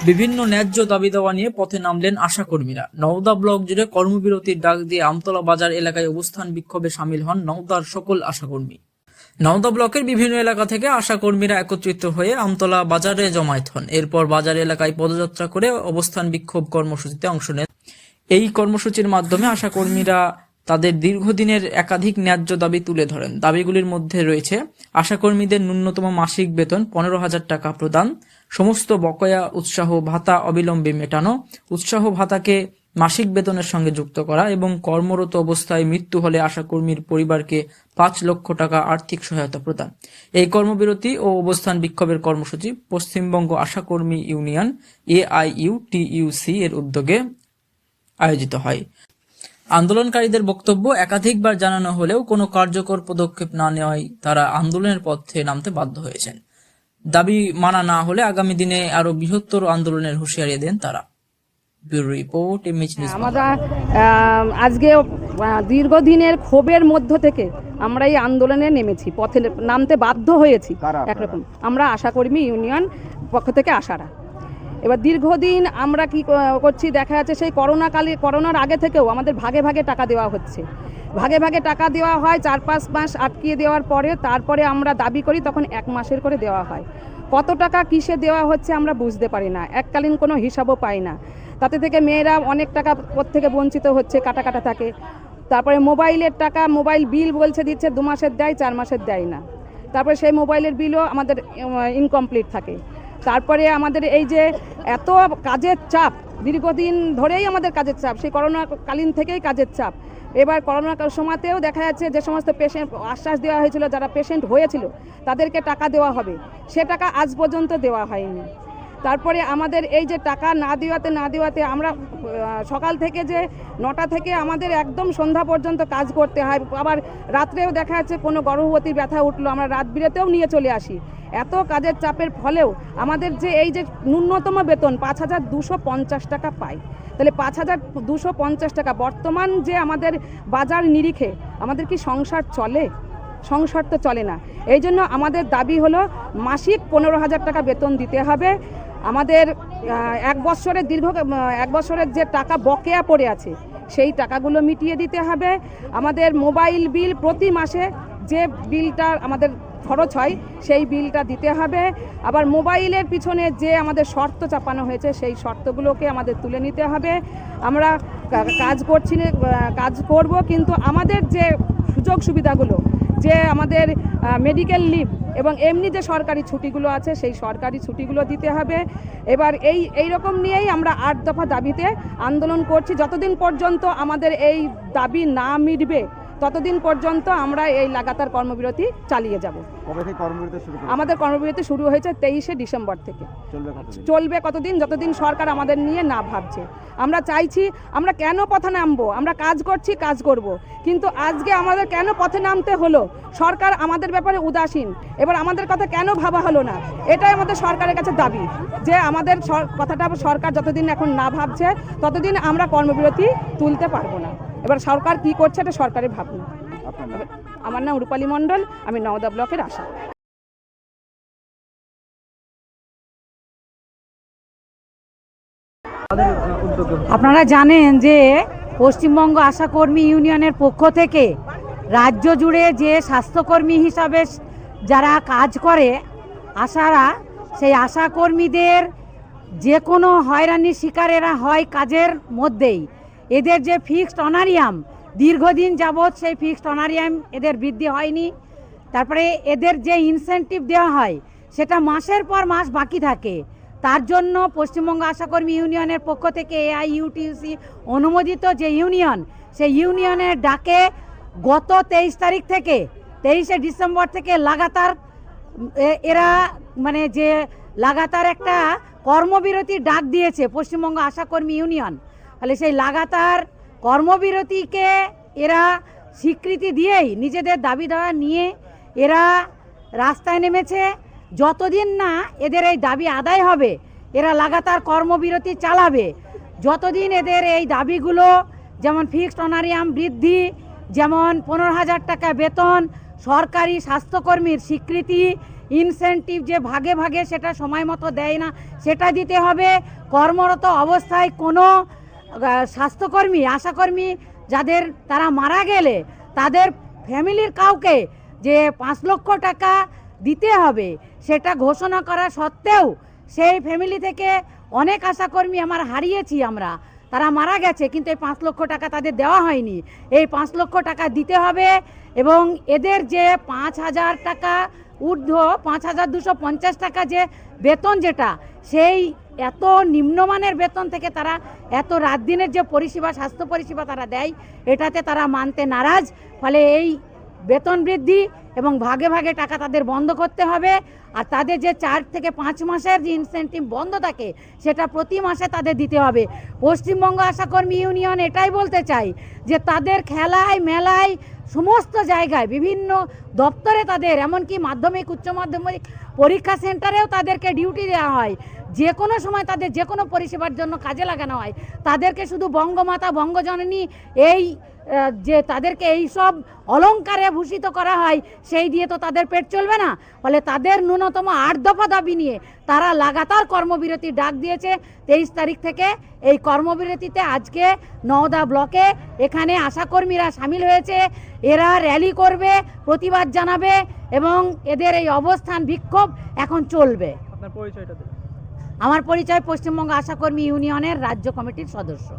বিভিন্ন ন্যায্য দাবি দেওয়া নিয়ে পথে নামলেন আশাকর্মীরা। নওদা ব্লক জুড়ে কর্মবিরতির ডাক দিয়ে আমতলা বাজার এলাকায় অবস্থান বিক্ষোভে সামিল হন নওদার সকল আশাকর্মী। নওদা ব্লকের বিভিন্ন এলাকা থেকে আশাকর্মীরা একত্রিত হয়ে আমতলা বাজারে জমায়েত হন। এরপর বাজার এলাকায় পদযাত্রা করে অবস্থান বিক্ষোভ কর্মসূচিতে অংশ নেন। এই কর্মসূচির মাধ্যমে আশাকর্মীরা তাদের দীর্ঘদিনের একাধিক ন্যায্য দাবি তুলে ধরেন। দাবিগুলির মধ্যে রয়েছে আশাকর্মীদের ন্যূনতম মাসিক বেতন 15,000 টাকা প্রদান, সমস্ত বকেয়া উৎসাহ ভাতা অবিলম্বে মেটানো, উৎসাহ ভাতাকে মাসিক বেতনের সঙ্গে যুক্ত করা এবং কর্মরত অবস্থায় মৃত্যু হলে আশাকর্মীর পরিবারকে 5 লক্ষ টাকা আর্থিক সহায়তা প্রদান। এই কর্মবিরতি ও অবস্থান বিক্ষোভের কর্মসূচি পশ্চিমবঙ্গ আশাকর্মী ইউনিয়ন AIUTUC এর উদ্যোগে আয়োজিত হয়। আন্দোলনকারীদের বক্তব্য, একাধিকবার জানানো হলেও কোনো কার্যকর পদক্ষেপ না নেওয়ায় তারা আন্দোলনের পথে নামতে বাধ্য হয়েছেন। দাবি মানা না হলে আগামী দিনে আরো বৃহত্তর আন্দোলনের হুঁশিয়ারি দেন তারা। Bureau report, image news. আমরা আজকে দীর্ঘদিনের ক্ষোভের মধ্য থেকে আমরা এই আন্দোলনে নেমেছি, পথে নামতে বাধ্য হয়েছি। একরকম আমরা আশাকর্মী ইউনিয়ন পক্ষ থেকে আসারা। এবার দীর্ঘদিন আমরা কি করছি দেখা যাচ্ছে, সেই করোনার আগে থেকেও আমাদের ভাগে ভাগে টাকা দেওয়া হচ্ছে। ভাগে ভাগে টাকা দেওয়া হয়, 4-5 মাস আটকিয়ে দেওয়ার পরে তারপরে আমরা দাবি করি, তখন 1 মাসের করে দেওয়া হয়। কত টাকা কিসে দেওয়া হচ্ছে আমরা বুঝতে পারি না, এককালীন কোনো হিসাবও পাই না। তাতে থেকে মেয়েরা অনেক টাকা থেকে বঞ্চিত হচ্ছে, কাটা থাকে। তারপরে মোবাইলের টাকা, মোবাইল বিল বলছে দিচ্ছে 2 মাসের দেয়, 4 মাসের দেয় না। তারপরে সেই মোবাইলের বিলও আমাদের ইনকমপ্লিট থাকে। তারপরে আমাদের এই যে এত কাজের চাপ, দীর্ঘদিন ধরেই আমাদের কাজের চাপ, সেই করোনাকালীন থেকেই কাজের চাপ। এবার করোনার সময়তেও দেখা যাচ্ছে যে সমস্ত পেশেন্ট আশ্বাস দেওয়া হয়েছিল, যারা পেশেন্ট হয়েছিল তাদেরকে টাকা দেওয়া হবে, সে টাকা আজ পর্যন্ত দেওয়া হয়নি। তারপরে আমাদের এই যে টাকা না দেওয়াতে আমরা সকাল থেকে যে 9টা থেকে আমাদের একদম সন্ধ্যা পর্যন্ত কাজ করতে হয়। আবার রাত্রেও দেখা যাচ্ছে কোনো গর্ভবতীর ব্যথা উঠলো, আমরা রাত বিরেতেও নিয়ে চলে আসি। এত কাজের চাপের ফলেও আমাদের যে এই যে ন্যূনতম বেতন 5,250 টাকা পাই, তাহলে 5,250 টাকা বর্তমান যে আমাদের বাজার নিরিখে আমাদের কি সংসার চলে? সংসার তো চলে না। এই জন্য আমাদের দাবি হলো মাসিক 15,000 টাকা বেতন দিতে হবে। আমাদের 1 বছরের যে টাকা বকেয়া পড়ে আছে সেই টাকাগুলো মিটিয়ে দিতে হবে। আমাদের মোবাইল বিল প্রতি মাসে যে বিলটা আমাদের খরচ হয় সেই বিলটা দিতে হবে। আবার মোবাইলের পিছনে যে আমাদের শর্ত চাপানো হয়েছে সেই শর্তগুলোকে আমাদের তুলে নিতে হবে। আমরা কাজ করব, কিন্তু আমাদের যে সুযোগ সুবিধাগুলো, যে আমাদের মেডিকেল লিভ এবং এমনি যে সরকারি ছুটিগুলো আছে সেই সরকারি ছুটিগুলো দিতে হবে। এবার এই রকম নিয়েই আমরা 8 দফা দাবিতে আন্দোলন করছি। যতদিন পর্যন্ত আমাদের এই দাবি না মিটবে ততদিন পর্যন্ত আমরা এই লাগাতার কর্মবিরতি চালিয়ে যাব। আমাদের কর্মবিরতি শুরু হয়েছে 23শে ডিসেম্বর থেকে। চলবে কতদিন? যতদিন সরকার আমাদের নিয়ে না ভাবছে। আমরা চাইছি, আমরা কেন পথে নামবো? আমরা কাজ করছি, কাজ করব, কিন্তু আজকে আমাদের কেন পথে নামতে হলো? সরকার আমাদের ব্যাপারে উদাসীন। এবার আমাদের কথা কেন ভাবা হলো না? এটাই আমাদের সরকারের কাছে দাবি, যে আমাদের কথাটা সরকার যতদিন এখন না ভাবছে ততদিন আমরা কর্মবিরতি তুলতে পারবো না। এবার সরকার কি করছে এটা সরকারের ভাবনা। আমার নাম রূপালী মণ্ডল, আমি নওদা ব্লকের আশা। আপনারা জানেন যে পশ্চিমবঙ্গ আশাকর্মী ইউনিয়নের পক্ষ থেকে রাজ্য জুড়ে যে স্বাস্থ্যকর্মী হিসাবে যারা কাজ করে আশারা, সেই আশাকর্মীদের যে কোনো হয়রানির শিকার এরা হয় কাজের মধ্যেই। এদের যে ফিক্সড অনারিয়াম, দীর্ঘদিন যাবৎ সেই ফিক্সড অনারিয়াম এদের বৃদ্ধি হয়নি। তারপরে এদের যে ইনসেন্টিভ দেওয়া হয় সেটা মাসের পর মাস বাকি থাকে। তার জন্য পশ্চিমবঙ্গ আশাকর্মী ইউনিয়নের পক্ষ থেকে AIUTUC অনুমোদিত যে ইউনিয়ন, সেই ইউনিয়নের ডাকে গত 23 তারিখ থেকে 23শে ডিসেম্বর থেকে লাগাতার এরা যে লাগাতার একটা কর্মবিরতির ডাক দিয়েছে পশ্চিমবঙ্গ আশাকর্মী ইউনিয়ন। তাহলে সেই লাগাতার কর্মবিরতিকে এরা স্বীকৃতি দিয়েই নিজেদের দাবি দাওয়া নিয়ে এরা রাস্তায় নেমেছে। যতদিন না এদের এই দাবি আদায় হবে এরা লাগাতার কর্মবিরতি চালাবে। যতদিন এদের এই দাবিগুলো, যেমন ফিক্সড অনারিয়াম বৃদ্ধি, যেমন 15,000 টাকা বেতন, সরকারি স্বাস্থ্যকর্মীর স্বীকৃতি, ইনসেনটিভ যে ভাগে ভাগে সেটা সময় মতো দেয় না, সেটা দিতে হবে। কর্মরত অবস্থায় কোনো স্বাস্থ্যকর্মী, আশাকর্মী যাদের তারা মারা গেলে তাদের ফ্যামিলির কাউকে যে 5 লক্ষ টাকা দিতে হবে সেটা ঘোষণা করা সত্ত্বেও সেই ফ্যামিলি থেকে অনেক আশাকর্মী হারিয়েছি আমরা, তারা মারা গেছে, কিন্তু এই 5 লক্ষ টাকা তাদের দেওয়া হয়নি। এই 5 লক্ষ টাকা দিতে হবে এবং এদের যে 5,000 টাকা ঊর্ধ্ব 5,250 টাকা যে বেতন, যেটা সেই এত নিম্নমানের বেতন থেকে তারা এত রাত দিনের যে পরিষেবা, স্বাস্থ্য পরিষেবা তারা দেয়, এটাতে তারা মানতে নারাজ। ফলে এই বেতন বৃদ্ধি এবং ভাগে ভাগে টাকা তাদের বন্ধ করতে হবে। আর তাদের যে 4 থেকে 5 মাসের যে ইনসেন্টিভ বন্ধ থাকে সেটা প্রতি মাসে তাদের দিতে হবে। পশ্চিমবঙ্গ আশাকর্মী ইউনিয়ন এটাই বলতে চাই যে তাদের খেলায় মেলায় সমস্ত জায়গায় বিভিন্ন দপ্তরে তাদের, এমনকি মাধ্যমিক উচ্চ মাধ্যমিক পরীক্ষা সেন্টারেও তাদেরকে ডিউটি দেওয়া হয়, যে কোনো সময় তাদের যে কোনো পরিষেবার জন্য কাজে লাগানো হয়। তাদেরকে শুধু বঙ্গমাতা বঙ্গজননী এই যে তাদেরকে এই সব অলংকারে ভূষিত করা হয়, সেই দিয়ে তো তাদের পেট চলবে না। ফলে তাদের ন্যূনতম 8 দফা দাবি নিয়ে তারা লাগাতার কর্মবিরতির ডাক দিয়েছে। 23 তারিখ থেকে এই কর্মবিরতিতে আজকে নওদা ব্লকে এখানে আশাকর্মীরা সামিল হয়েছে। এরা র্যালি করবে, প্রতিবাদ জানাবে এবং এদের এই অবস্থান বিক্ষোভ এখন চলবে। আপনার পরিচয়টা দিন। আমার পরিচয় পশ্চিমবঙ্গ আশাকর্মী ইউনিয়নের রাজ্য কমিটির সদস্য।